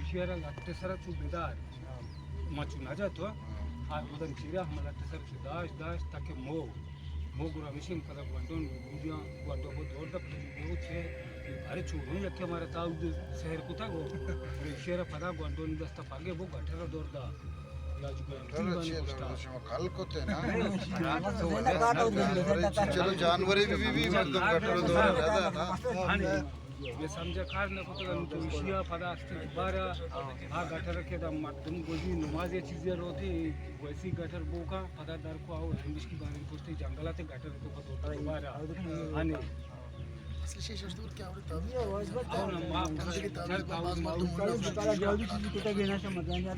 शिरा लागते सर तू बेदार माचू ना जातो हा बदन शिरा मला ते सर दाश दाश ताके मो गुरा मिशन कदा बंडोन गुडिया बंडो को दौड़ द वो छे अरे छोड़ो ये के मारे ताऊ शहर को था वो शिरा पदा बंडोन दस्ता पागे वो गठरा दौड़ दा चलो जानवर भी मतलब गटर दौर रहता है ना ये समझा कार ने को तो विषय पदा असते बारा आ गटर के दम तुम गोजी नमाज ये चीजें रोती वैसी गटर बोका पदा दर को आओ इंग्लिश की बारे में पूछते जंगलाते गटर तो को बारा हाने असली शेष वस्तू क्या आवडतं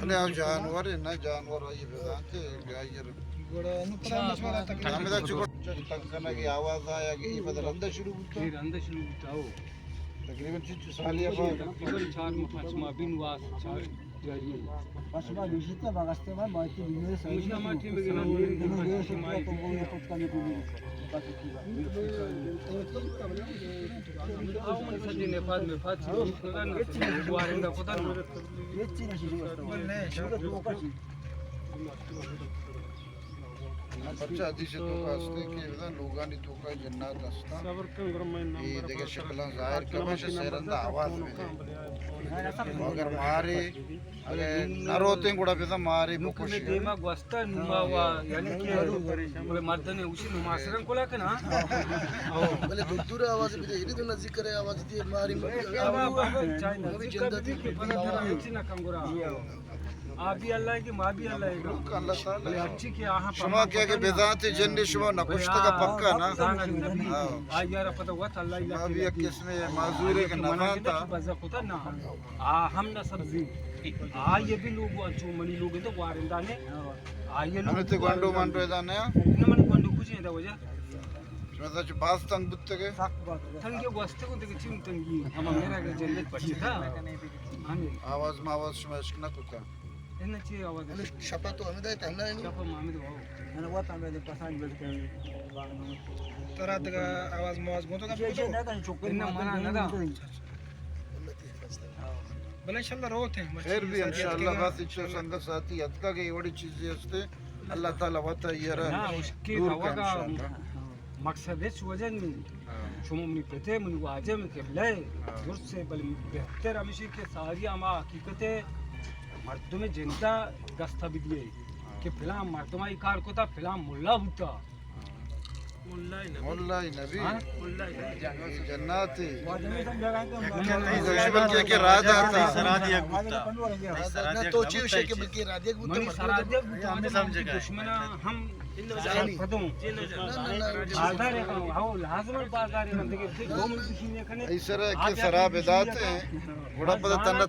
અને આ જાનવર है ना जानवर ये बताते गायर हमें तो चुकट तंकना की आवाज आया कि ये बदल अंदर शुरू फिर अंदर शुरू बताओ तकरीबन 6 साल या तकरीबन 4 5 बिन वास 4 जाई पाचवा दिवशी त्या भागास्ते मा माहिती दिली सैया माठी में गेला नीर माहिती बोलू पटकाने बोलू सजी नेपाल में फाच वारेंदा पता ना येची नशी बोलणे लोकांची बच्चा दिसे तो असते की लोगांनी तो काय जन्नत असता ये देखे शक्ला जाहिर कमा से शहरंदा आवाज में अगर मारे अरे नरोते गुड़ा पे मारे मुकने देमा gwasta numawa yani ki बोले मर्दने उसी नुमासरन कोला के ना बोले दूर आवाज भी इधर तो नजदीक करे आवाज दी मारी चाइना जिंदगी की बना ना कंगोरा आप भी अल्लाह की माँ भी अल्लाह है अल्लाह ताला अच्छी के आहा शुमा क्या के बेदात जन्ने शुमा नकुश्त का पक्का ना आ यार पता हुआ अल्लाह इला अभी एक किस्म माजूरे के नफा था बजा होता ना हम ना सब्जी ये भी लोग जो मनी लोग तो वारिंदा ने ये लोग हमें तो गंडो मंडो दाने न मन गंडो कुछ नहीं था वजह मतलब जो बास तंग बुत्ते के तंगे वस्ते को देख चिम तंगी हम मेरा के जन्नत पड़ी था आवाज में आवाज शुमा इश्क ना कुता इन्हें चाहिए आवाज शपा तो हमें देता है ना शपा मामी तो आणि वा तांबे पसंद बोल के तरह का आवाज मवाज बोलतो का जे ना का चोक इन्हें मना ना था भले इंशाल्लाह रोते हैं फिर भी इंशाल्लाह बात इच्छा संगत साथी अदका के एवढी चीजें असते अल्लाह ताला वता ये रहा ना उसके हवा का मकसद है वजन शुम में पते मन वाजे में के ले दूर से बल बेहतर अमिशी के सारी आमा हकीकतें मर्दों में जनता गस्ता भी दिए कि फिलहाल मर्दमाई कार को था फिलहाल मुल्ला होता मुल्ला ही नबी जन्नत वाजमे समझा दुश्मन के राजा था ना तो चीज से के बल्कि राधिक बुत मनी सरादिया हम समझे दुश्मन हम पदों आधार है हाउ लाजमन बाजार है नंदे के दो मिनट किसी ने कने ऐसा के शराब बेदात है बड़ा पता तन्ना